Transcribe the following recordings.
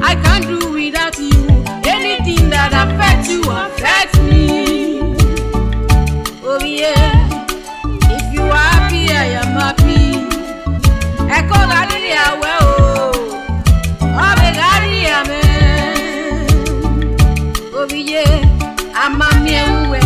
I can't do without you. Anything that affects you affects me. Oh yeah, if you are happy, I am happy. Echo Galilee, well, oh, Galilee, amen. Oh yeah, I'm a man who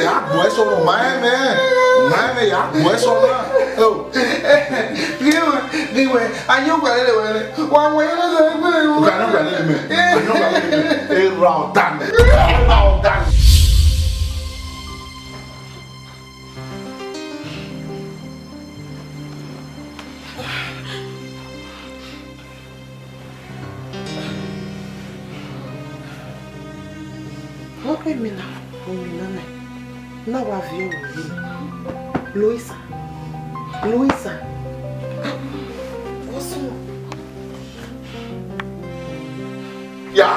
ya buesona maeme ya buesona oh diwe ayo gwale wa wele me e round down okay mina na wa vie Luisa what's wrong? ya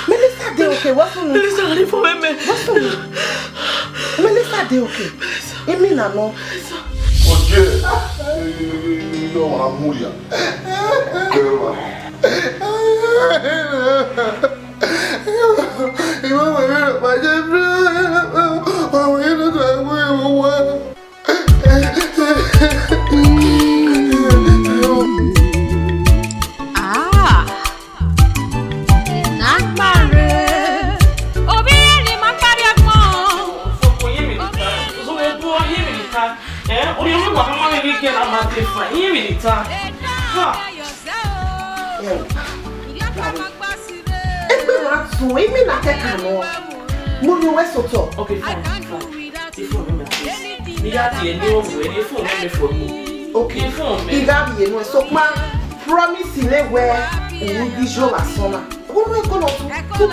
Melissa de okay, what's wrong? Melissa, allez pour me. What's wrong? Melissa de okay. Emina no. oh Dieu non on a mourir Okay, fine. Okay, so promise you where you visual as summer. What am I gonna do?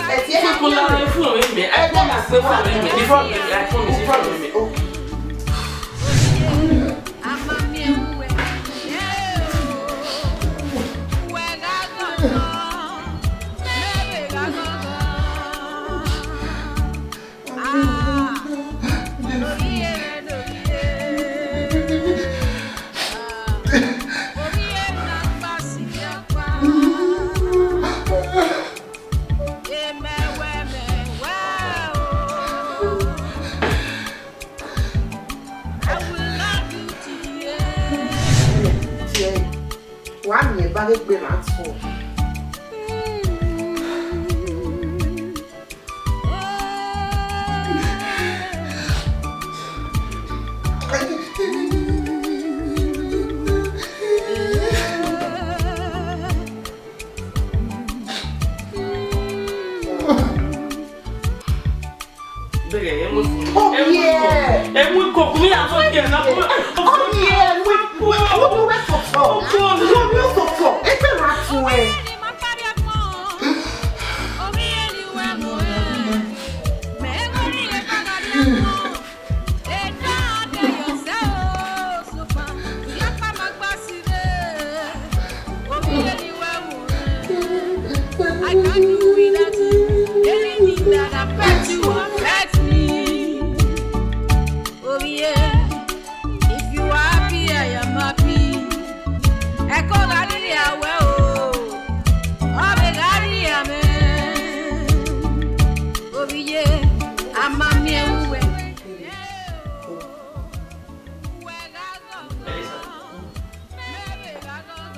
One year back at Bernard's home. Oh yeah! And we cook me out again. Oh yeah! I can't do without you. Anything that affects you affects me. Oh yeah, if you are happy, I am happy. Echo Galilee, well, oh Galilee, amen. Oh yeah, I'm a man who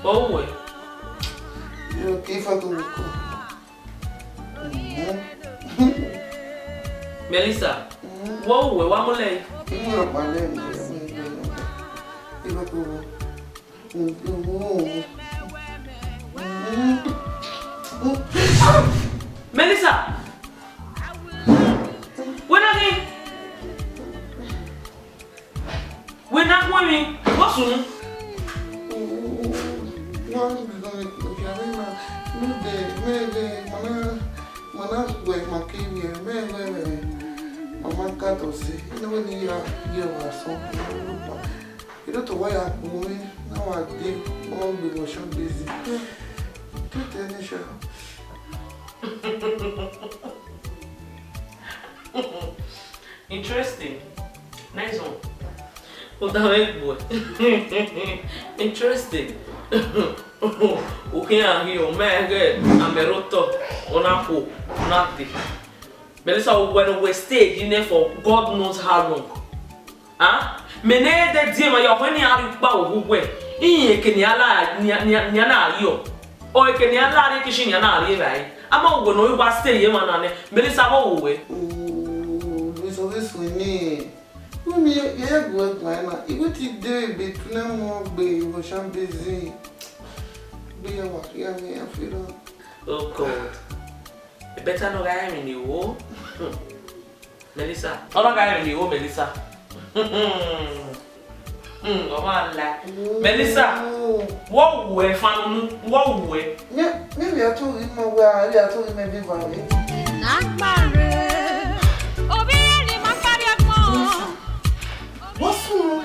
oh, okay for the Melissa, whoa, one more leg. Melissa. When again? When not women, what's soon? You don't know why I'm going. Now I did all the motion busy. Don't tell me, sure. Interesting. Nice one. Well, that boy. Interesting. Okay, I'm here. I'm a roto. Onapo. Nothing. Melissa, when we stayed in there for God knows how long. Huh? Mene de dima yo when you ba wo we in ke ni ala ni na yo o ke ni ala re kishi ni na re bai ama wo no wa stay ye mana ne Melissa wo we we so this we ni me ye go na e go ti dey be tuna mo be wo sham busy be ya wa ya me afiro. Oh God, e better no guy me ni wo Melissa o no guy me ni wo Melissa. Melissa, what way fan? What way? Maybe I told him where I told him maybe valley. What's wrong?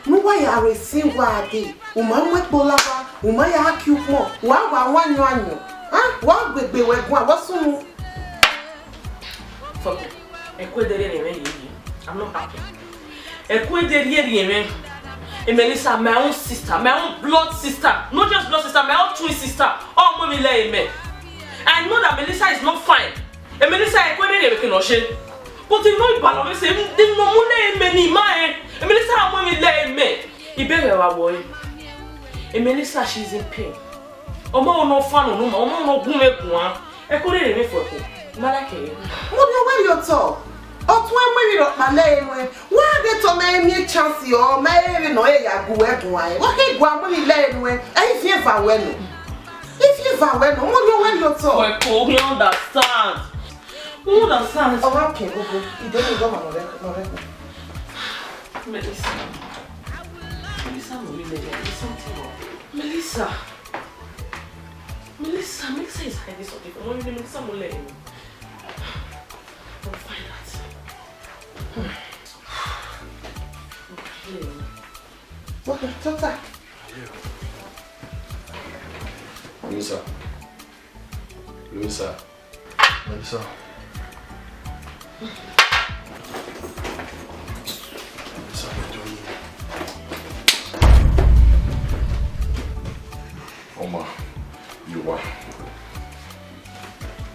No way I receive what day. Woman with Bolava, woman ya cute more. One you. Huh? What would be where one? What's wrong? Fuck it. I'm not happy. Melissa, my own sister, my own blood sister, not just blood sister, my own twin sister. Oh, mommy, let me. I know that Melissa is not fine. And Melissa, I can't even make no shit. But you know, Balo, say, they no money, many man. And Melissa, mommy, let me. You better our boy. And Melissa, she's in pain. Oh, mom, no fun, no, mom, no good. I couldn't even for her. Malaki, what do you talk? Oh, when we don't my why they to me chance or maybe no ya go why? What he go when he lay when I feel for when. If you for when, what do you talk? Oh, you understand. Who understands? Oh, okay, go. You don't go on Melissa. Melissa, Melissa, Melissa is hiding something. Melissa, I'll find that. Okay, talk that. Melissa. Melissa. Melissa. Melissa, what are you doing? Oma, you are.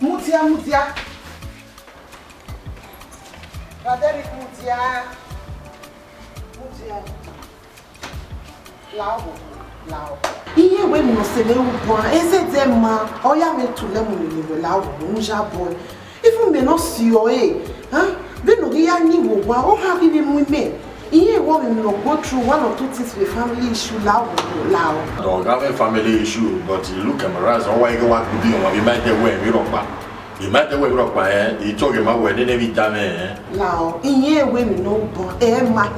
Mutia. Frederick Mutia. Lao. Iye we mo se le ubon ese de ma oya me to le mo ni lao mo ja boy even me no see o be no ya ni wo wa o ha bi mu me iye wo me no go through one or two things with family issue lao. Don't have a family issue, but you look at my eyes, all I want to do, you might get away, you don't buy. You might get away, you talk about where they never done. Lao, iye we me no bon ma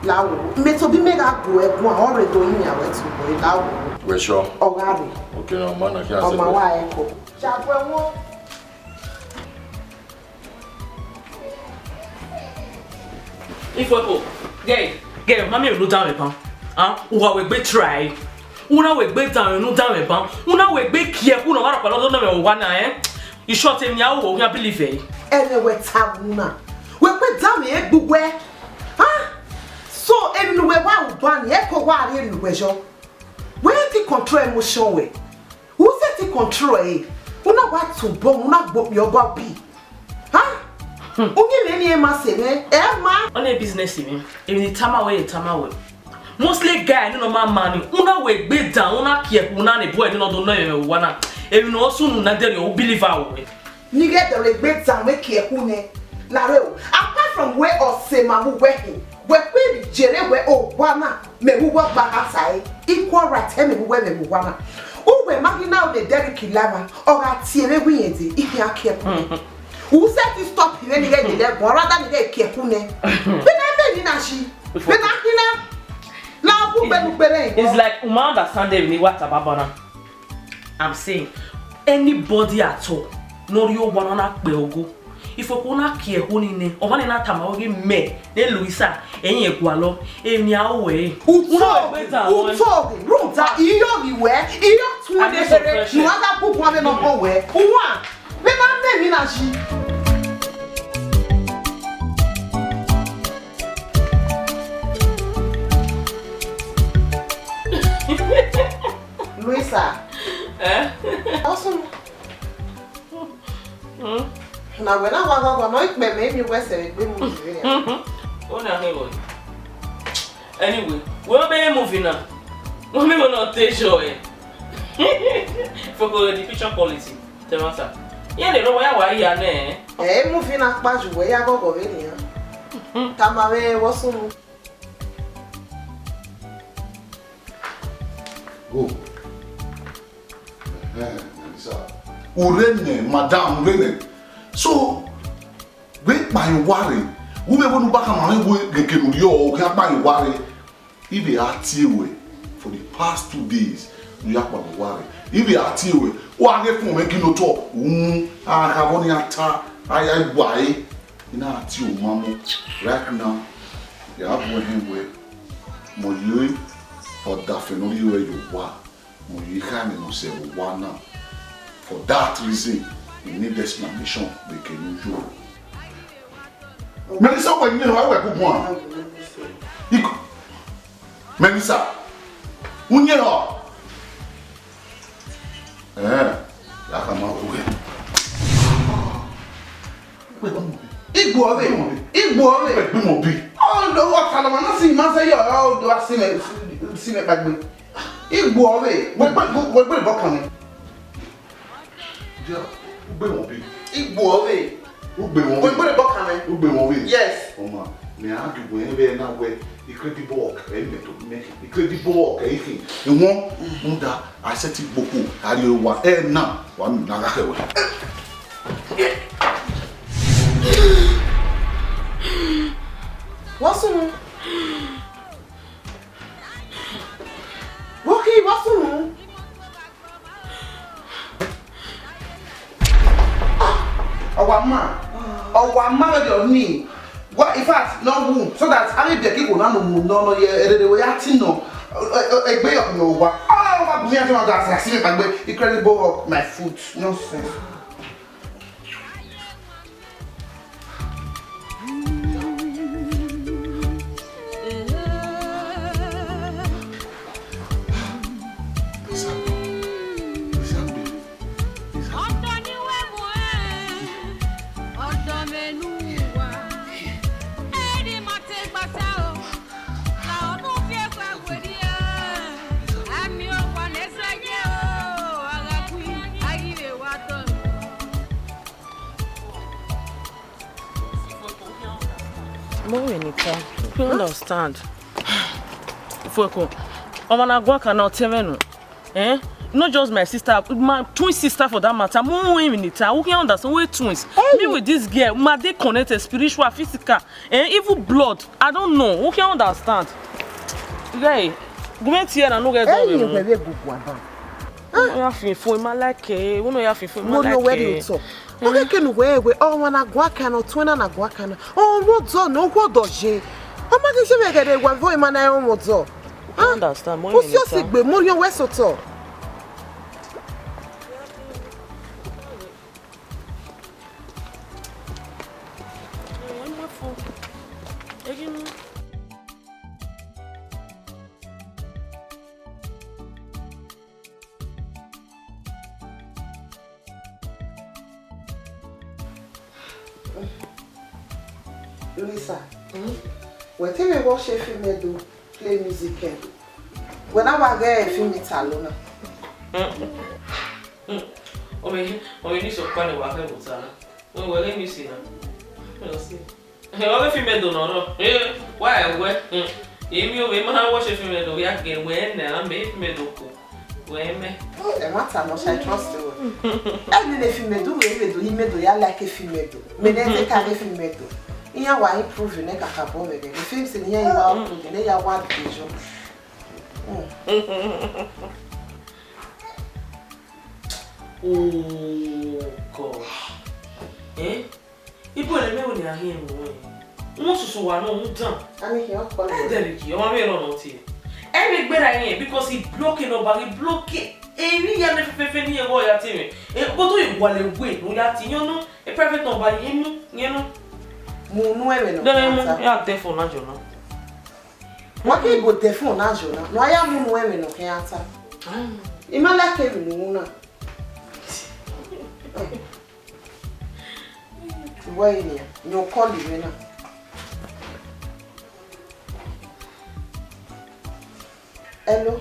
Lao, me to be made up go already doing ya we to boy lao. We sure. Ogado. Okay, no man, I can't say. Oh my wife. Chapwe wo. If we get mommy no down me Uwa we be try. Una we be down no down me Una we be care who no mara pa no me wa na You short him ya wo ya believe eh. Anyway tabuna. We be down me egbugwe. So everywhere wa ban e ko wa re nu wejo. Where take control emotion we? Who set the control Una wa to bomb una gbo your body. Only any ma say ma on a business me. If the tama way. Mostly guy no man una we gbe down una care una ne boy no do know we wana. If no also no na there you believe we. Ni get the gbe down we care who ne. Lareo apart from where or say mamu working. We be jere we o wana me wo ba asai equal right me wo me wana Uwe magina de Derek Lava or at Tiere Windy, if you are careful. Who said to stop him any day there, or rather than they careful? When I made in a she, when I now it's like Uma understand me what about I'm saying anybody at all, no you wanna go. If you wanna care who in or one in a time me, then Luisa, any equalo, any way. Who talk room that you don't wear, you don't you other put one and not wear. Who want? When I made in a she. Luisa. Awesome. Now when I want to maybe West anyway, we'll be moving now. We will not take joy. For the picture quality. Tell us that. Yeah, they know why you are there. Eh, moving up past where I go over here. Tamare was so. Oh. Urene, Madame Urene. So, wait my worry. Who may want to back my way, get you, have my worry. If they are way for the past 2 days, you have my worry. If they are way, what if you making no talk? I have only a tar, I why in our tea, mamma. Right now, you have one him with Moyu or Daphne, where you were. You can't say one now. For that reason, we need explanation. We can use Melissa, when you know I will one. Melissa, when you know, I come out away. Igbo. Oh, no, what kind of man? See, man, say, oh, do I see it back me? Igbo away. What about coming? Yeah, Igbo away. What about coming? Yes. Oh, man, me argue when now where the credible work, the credible work, anything. You want that I set it boku. How do you want? Now, one naga. What's wrong? Okay, what's wrong? Our man of me. What in fact, no room, so that I be people no the way acting no. A way of no what. Oh, me I see my way. Incredible of my foot. Nonsense. You understand? Fueko, Omanagwa cannot tell me. Eh? Not just my sister, my twin sister for that matter. More women in it. Who can understand? We're twins. Hey. Me with this girl, my they connected spiritual, physical, even blood. I don't know. Who can understand? Guy, go back here and look at that. You very good one. You have to for my like. You know you have to for my like. No, where you talk. Okay, can we? Oh, Omanagwa cannot twin and Agwa cannot. Oh, what's on? No, what does she? How much is she making? One for man, I what's on? I understand. What's your sick? Be more your west or Lisa, whatever what she film do, play music. When I was there, film it alone. Oh, we need to find a worker with her. Well, let me see now. We'll see. Hey, film do no. Why? If you remember what she film do, we are getting when I'm making me look. Weme. E matter no I trust you. Any le film do we do him do ya like a film do. Me dey ka le film do. Iya wa improve ne kaka bo me be. The film se ya wa improve ne ya wa dejo. Oh God. Ibo le me wo ni ahin mo. Wọ́n susu wa no mu dan. Ani he o call. Derek, o ma be no no ti. Every gbera yin because he blocking over, he blocking. Eri ya le fefe ni ewo ya ti mi. Bo to iwale we no ya ti yan no. E private number yin mu, yen no. Mu nu e me no. Then mu ya telephone na jona. Wa ke go telephone na jona. No aya mu nu e me no ke ata. Imala ke mu na. Why ni? Yo call you na. Hello.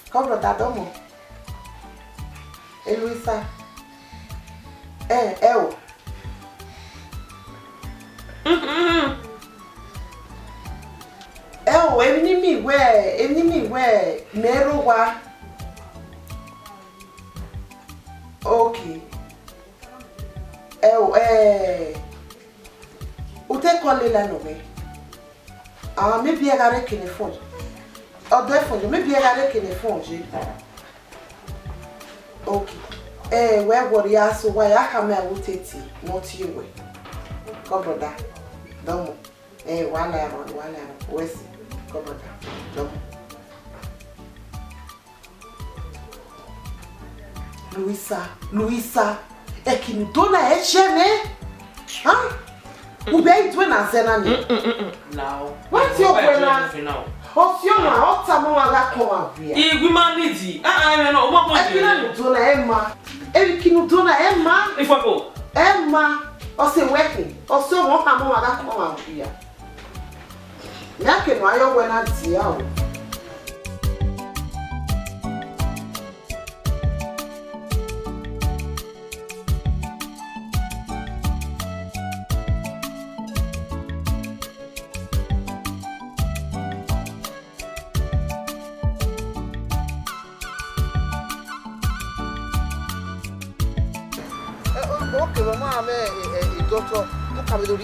Come da domo. Eluisa. O. Emi mi we mero wa. Okay. Ute call la no me. Maybe I got a kidney phone. Or definitely, maybe I got a kidney phone. Okay. Where would you ask why I come out with it? Not you. Come, brother. Don't. 1 hour. Where's come, brother? Don't. Louisa. Ekini dona echeme? Huh? Ube itwe na zena ni. Now. What's your plan? Osiona otamo aga koma bia. Igwi manidi. Me no omo mo. Ekina dona Emma. Ekini dona Emma. Ifoko. Emma. Ose working. Ose mo hamo aga koma bia. Yake no ayo wena dia o. Okay, mama, I'm a doctor. Look at the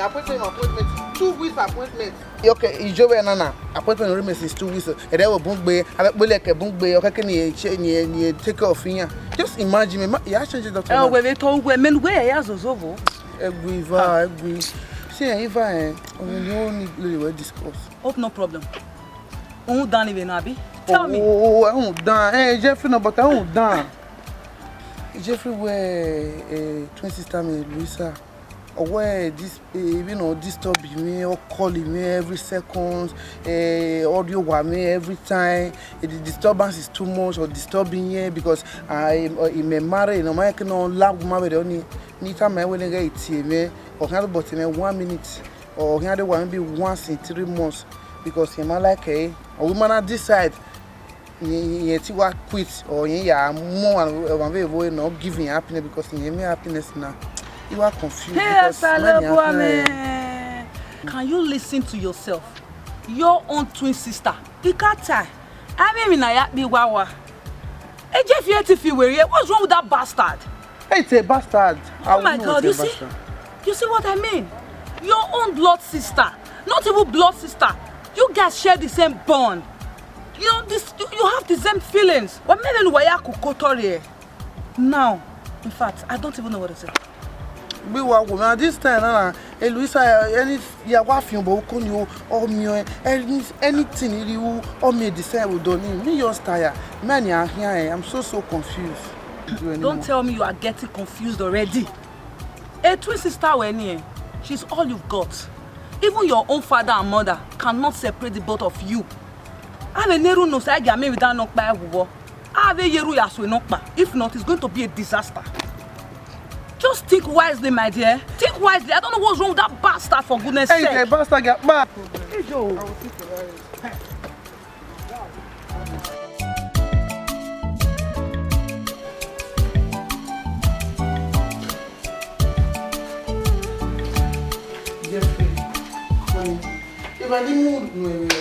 appointment. 2 weeks appointment. Okay, you join Nana. Appointment remains is 2 weeks. And then we'll bungbe. I will like a bungbe. Okay, ni take off here. Just imagine me. You change the doctor. Oh, we told women where ya zozovo. Egui. See, Eva, we only really discuss. Hope no problem. Who done even Abi? Tell me. Oh, I won't done. Hey, Jeffrey, no, but I won't done. Jeffrey, where twin sister me, Louisa, or where this, disturbing me or calling me every second, audio wa me every time. The disturbance is too much or disturbing here because I'm married. No, I cannot laugh married only. Anytime I will get it, me or can't but me 1 minute or can't maybe once in 3 months because I'm like a woman decide. You quit or you are more not giving happiness because you have happiness now. You are confused. Yes, can you listen to yourself? Your own twin sister. You can't tell. I mean, I be wawa. Hey, Jeff, if you were here, what's wrong with that bastard? It's a bastard. Oh my God, you see what I mean? Your own blood sister, not even blood sister. You guys share the same bond. You know this. You have the same feelings. But maybe why you now, in fact, I don't even know what to say. We were now this time, Louisa, any your wife, you or me, anything you or me decide we don't me your style. Man, you are here. I'm so confused. Don't tell me you are getting confused already. A twin sister, when she's all you've got. Even your own father and mother cannot separate the both of you. If not, it's going to be a disaster. Just think wisely, my dear. Think wisely. I don't know what's wrong with that bastard, for goodness sake. Hey, bastard, get back. Jeffrey, if I didn't move,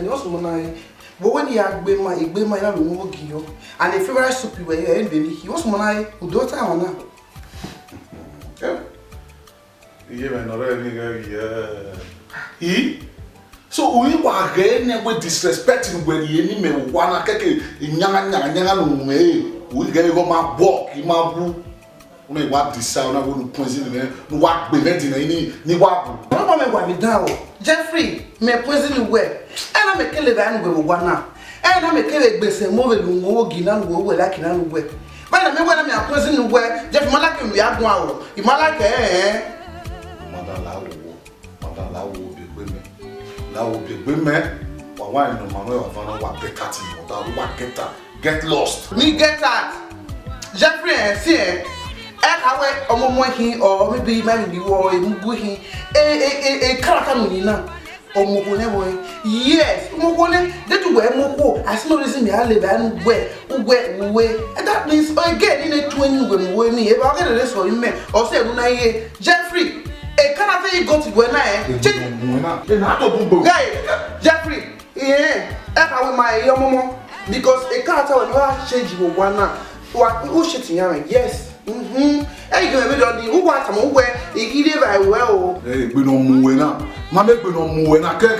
what's going on? But when he had been my I don't know you. And the favorite soup you were here in Benny, he was my daughter on now. Yeah, man, already, yeah. He? So we were getting with disrespecting when the enemy wanna take we get go my walk, my boo. We want this sound, I want to poison him, no walk be letting any walk. No one will be down. Jeffrey, me poison you well. And I'm a killer than we one now. And I'm a killer base and move it more ginan go like in way. But I mean, when I'm a poison you well, Jeff Malak, we are one. You might like eh? Madam Law will be women. That will be women. But why no man will find what get at him or what get lost. Me get that. Jeffrey and see I have or maybe maybe war a muguhi a caracanina or mugone. Yes, mugone, that you wear mugo as no reason I live and where, and that means again in a twin when me about this for him or say, Jeffrey. E kana fe go to when I Jeffrey, yeah, I with my young because a car when you are changing one now. Who shit yes. Hey, you have who want some where he did very well. Hey, we don't move now. Mamma, we don't move now. But I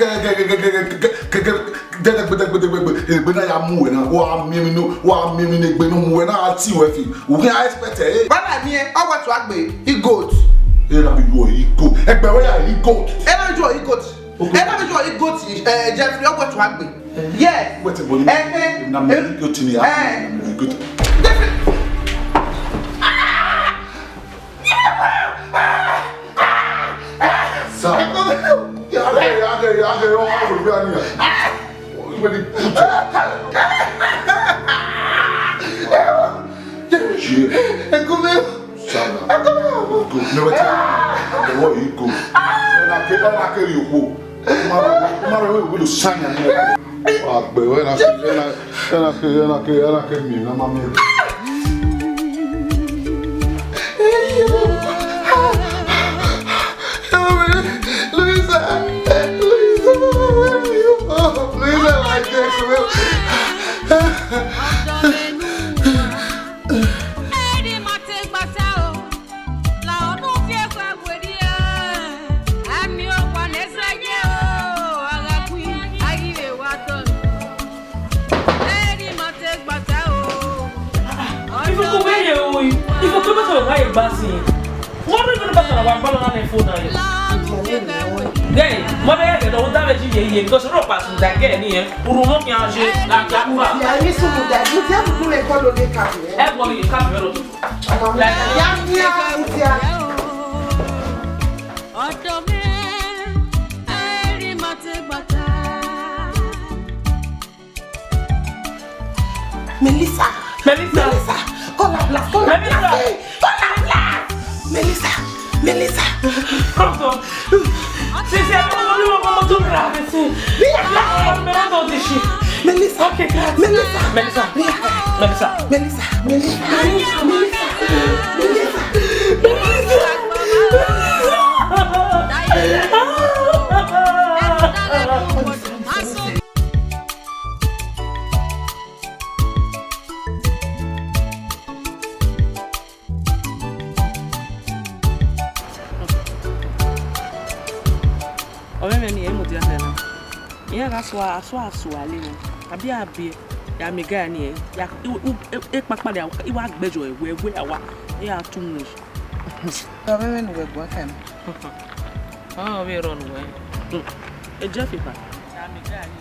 mean, I want to ask he goat. Jeffrey, I want to ask me. Yes. What's because you're not passing that again here. We're not going to Melissa. That's why I saw Swali. Abi, ya megani, ya papa de iwa gbejo we awa. Ya too much. Women we go can. Oh, we run away. E Jeffy pa. Ya megani.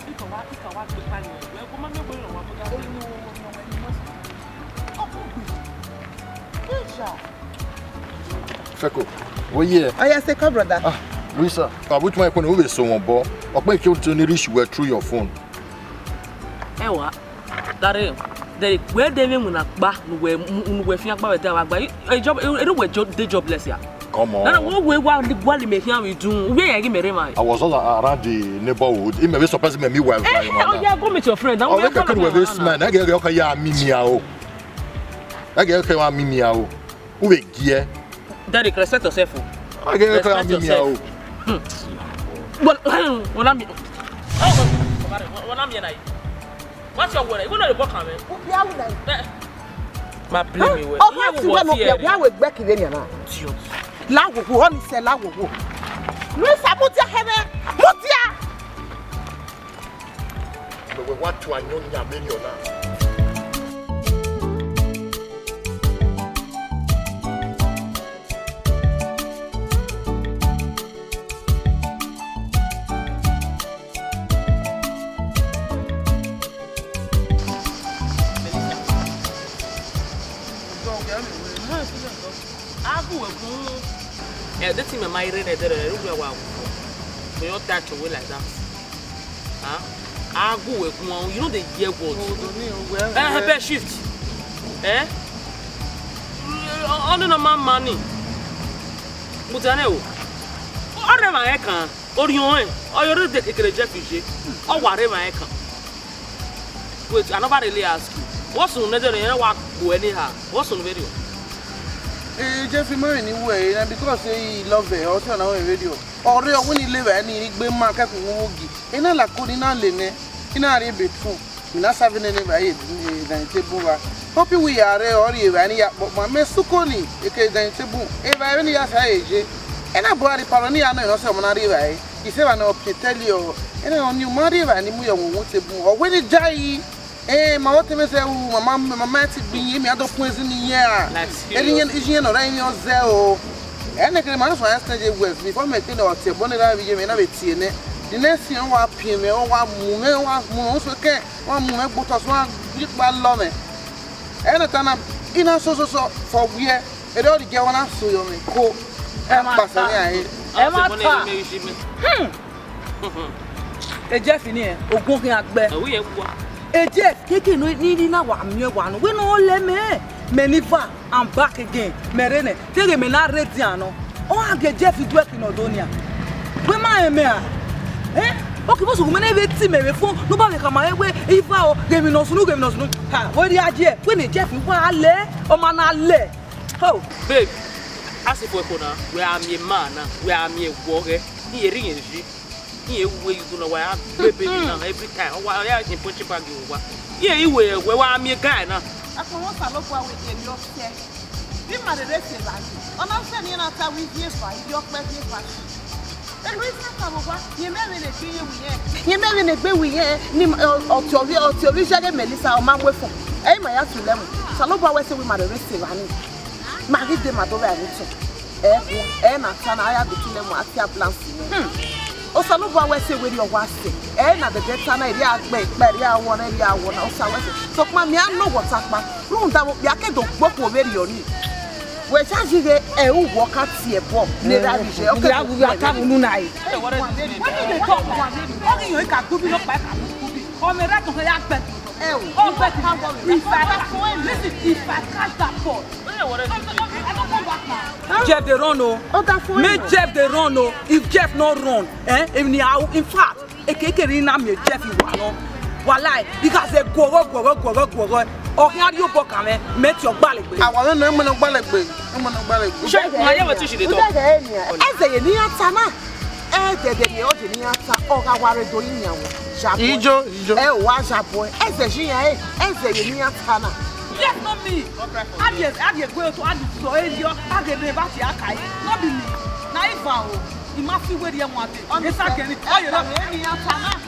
Iko wa pe pani. We ko ma me go lo wa mo Feko. Oh yeah. Oh yes, take brother. Luisa, which my phone always so on board. Or make you to reach you through your phone. Ewa, Dari, where they mean we feel about a job, they jobless ya. Come on. And what we make here we do, we are giving I was all around the neighborhood. It may be surprising me well. Oh, yeah, go meet your friend. I'm going with this man. I get okay, yeah, Mimiao. I get okay, Mimiao. Who is here? Daddy, respect yourself. I get okay, Mimiao. Well, when I'm What am I? What's your word? You know the book, man. Ma blame me. Oh, what you want to be? I will back in there now. Lago, who only say lago. Luis Abutia Hebe, Mutia. But we want to know your million now. Yeah, this thing my read it there. Wow. So you touch away like that. Huh? I go with one. You know the year what? Have a shift. Eh? On the man money. But I know. Whatever I can. Or you want? Or you read the Jeff or whatever I can. Wait, I nobody really ask you. What's on the walk go anyhow? What's on the video? Jeffrey Murray anyway, and because he love it, also now a radio. Or when he live any big market woogie. In a lacuna lene, in a bit true. Not having any by it than table. Hope we are or any but my mess to Connie, okay, then table. If I only ask age, and I bought a paroniana or some arrive. He said, I know, tell you, and on you, Maria, and you won't or when it die. Eh, my ultimate say, my mamma be me other points in the year. Alien is here or any of zero. And I can answer yesterday was before making or say, Bonnet, I may not be seen it. The next thing I want to me or one moon, okay, one moon, but as one big bad love. And a time in a so for we are already get one answer you may go. Jeff in here, or going at bed. We have Jeff, taking needing now one. We know let me. Menifa, I'm back again. Merene, tell him not Rediano. Oh, I get Jeff is working on Donia. Where my mare? Eh? Okay, what's when I see me before nobody come my way. If I gave me no snook, no snook. Ha, where the idea? When the Jeff is where I lay or man I lay. Oh, babe, as if we're gonna, where I'm your man, where I'm your warrior, here is she. Here, where you do know where I'm baby every time. While I can put you back over. Here, you will, where I'm your guy now. I want to look what we can your step. You might have rested that. I'm not saying after we hear by your pleasure fashion. And we talk about you married a thing we hear. You married a baby we hear, or Tovia Melissa or Mamwefo. Eh, my ass to them. Saloba was we might have rested running. Married them at over eh, Natana, I have between them at their plans. O Saloba was say with your wasi. Eh, na the detana area make Maria one area one or so mammy, I know what's up, man. No, that will be a kid of work over your knee. We're charging a walk at sea, Bob. Okay, I will come tonight. What did they talk about? Only you can do look back. On the right of the accent. Oh, but if I catch that ball. Jeff the run oh. Make Jeff the run oh. If Jeff not run, in fact, a cake in me Jeff is one. Walai, because they go. Or how do you book a met your ballet? I want to know ballet. I'm on a ballet. I never teach you the talk. As a near Tana, the ordinary or our doing now. Ijo, was a boy, as a GA, as a near Tana. Yes, not me. I just go to add so I get the Batiakai. Not be me. Naiva, you must be where you want it. On the second, oh, you have any Tana.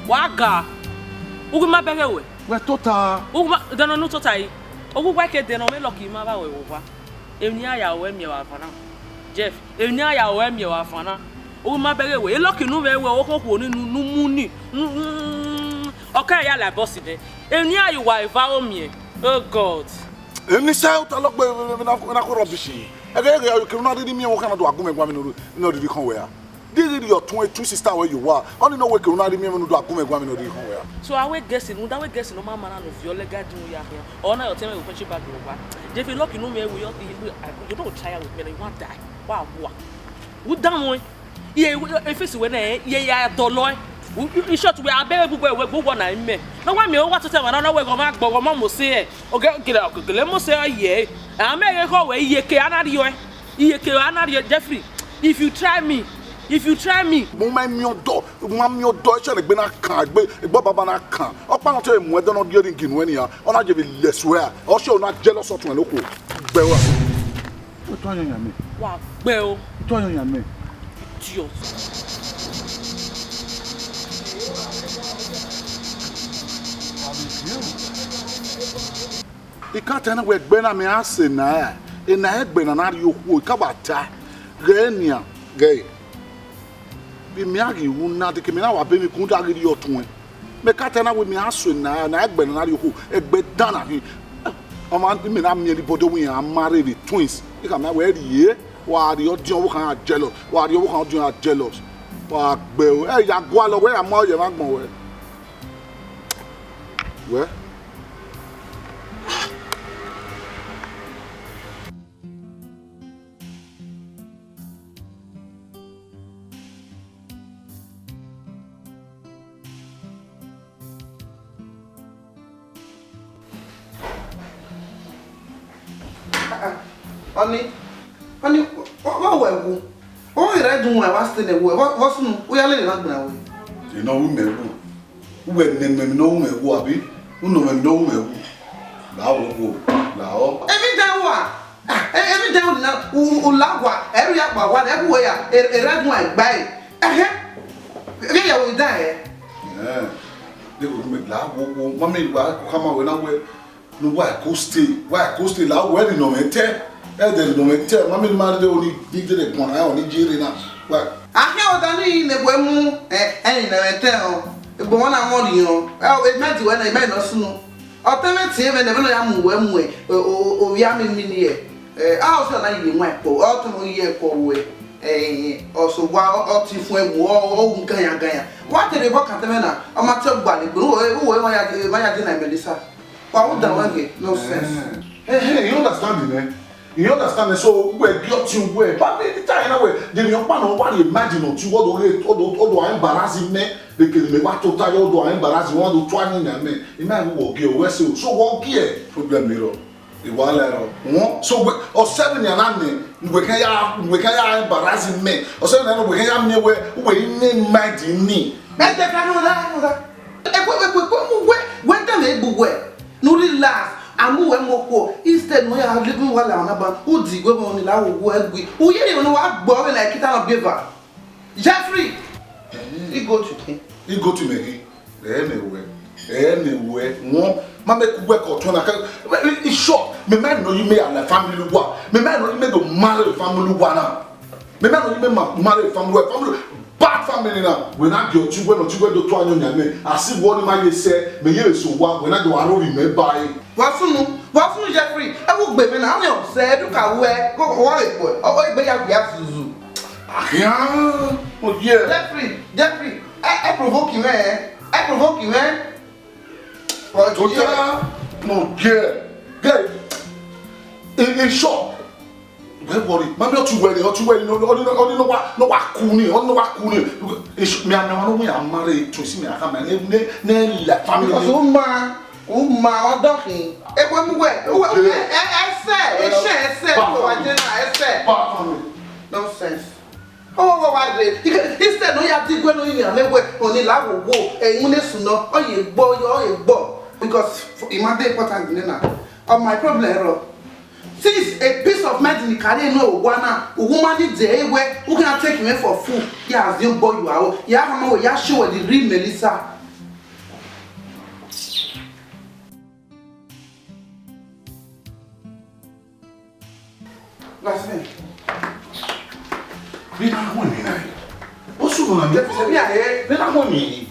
Waga, Uguma Begewe. We're total. Uguma, then no totai. Oguwa ke den o me lucky ma ba we wa. Enia ya we mi wa fana. Jeff, enia ya we mi wa fana. Uguma Begewe, e lucky no we okoko ni nu muni. Okay ya la boss de. Enia you wa va o mi. Oh God. Eni sa uta lokbe na ko rubbish. Ege you can not read me o kana do agumegwa mi no did come where. This is your 22 sister where you are. Only know where you not remember to do a come and go and do home. So I will guess it. That way guess no man of your leg do ya here. Or now you tell me we punch back over. If you look you know me we you don't try with me you want die. Wow. Would down yeah if it's when yeah dollar. In short we are very we go one I me. No one me what to tell another way go back but mama say okay get out let me say yeah. I may go away ye ke anadi ye ke anadi Jeffrey. If you try me mo ma mi odo e le gbe na kan gbo baba na kan o pa no to emu e don no bi ringin we ni ona je be leswe o se ona jealous otun e loko gbe wa o to yan yan me wa gbe o to yan yan me idiot ikata na we gbe na me ase na e na egbe na na ri oku ka bata genia gay bi mi agi wuna de ke mi na wa be mi kun da ri otun e me kata na we mi aso na egbe na ri oku egbe dana fi o ma mi na mi ri bodo wi an marry the twins e ka ma we ri ye wa ri odion wo kan jealous wa ri wo kan odion jealous wa gbe o e ya gwa lo we amo ye ma gbon we Honey, what were oh, I do my last thing. What's we are living now? You know, who no me who abi, who no me no me. Now, every day, now, who lagwa, every aqua, whatever way, a red one by. We will die. Yeah, they will make la mommy come out when I wear. No, why coasty, la wedding no matter. No matter, mammy married only big the one, I only jeering up. Well, I can't done in the Wemu, and I tell. But one I'm on you, oh, it meant when I made no snow. Alternative and never am Wemway, or Yamin Mini. I also like you went for ultimately year for way. Also, while up to Fue war, Gaya. What did they walk at the manor? I'm not so bad, who am I at Melissa? Why would no sense? Hey, you understand me? You understand me? So we got you where, but the time away. Then your partner what imagine or two although I embarrassing me because me what to tell you although I embarrassing one to try me. Imagine walk here where so walk here problem mirror. The one so or 7 years we can embarrassing me or 7 years we can me where we name mind me. And the can when the where no relax. Amu emoko instead we are living while on about who dig go on la wo egbe who ye no wa gbo like it on beaver Jeffrey he go to me anyway won ma make work or turn it's short me man know you may and family wa me man know you may go marry family wa now me man know you may marry family bad family now when I go to when to do anyo nyame asi wo ni ma ye se me ye so wa when I do aro we me buy What's Jeffrey? I will be now. I said, look at where go worry boy. Oh, be ya Suzu. Yeah. Oh, yeah. Jeffrey, I provoke you, man. What? No, yeah. In short. Don't worry. Maybe not too well. No, what kuni. Me and me are married to see me. I come and ne family. Because Uma dokin. E we nonsense. Oh, why they? He said no ya dig when you na we oni la wo e mu ne suno o ye gbo because imagine important na. My problem since a piece of mind in carry no wana woman need dey we who can take me for food. Ya assume boy you are. Ya mama we ya show the real Melissa. Be na one ni na. O su na me se bia e, be na one ni.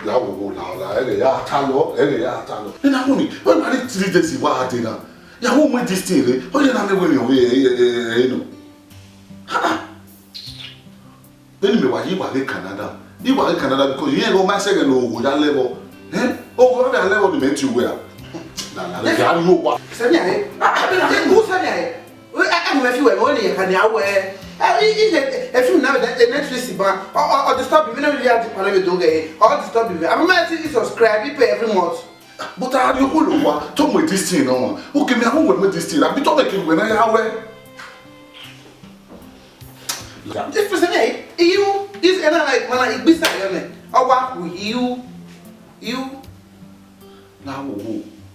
La wo la e ya ta lo. Be na one ni. O na 3 days wa ade na. Ya wo mo this thing re. O ye na me we no. Ha. Anyway, why you in Canada? You are in Canada because you ain't go my second logo that level. Eh? Oh, go that level to make you wear. Nah, let's go. What? Samia, who Samia? I'm if you were only a canal where if you know that the next receiver or the stop even if you have to pay don't get or the stop you. I'm not to subscribe, you pay every month. But how do you hold over? Talk with this thing, no. Okay, me, I won't with this thing. I'll be talking when I have. If you say, you is like when I be silent. Or what with you? Now,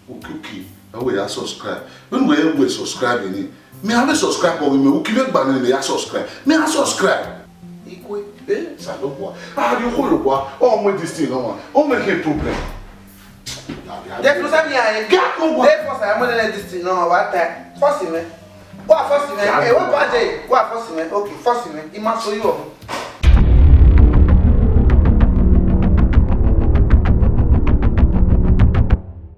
okay. Now we are subscribe. When we subscribe in it, me have a subscribe or we may keep it banning me subscribe. Me I subscribe. Equal, Ça doit quoi? Ah, you hold over. Oh, moi this thing, no. Oh, make a problem. Just look at me, I get over. Therefore, I'm going to this thing. No, what that? Forcing me. What forcing me? What bad day? What forcing me? Okay, forcing me. It must show you.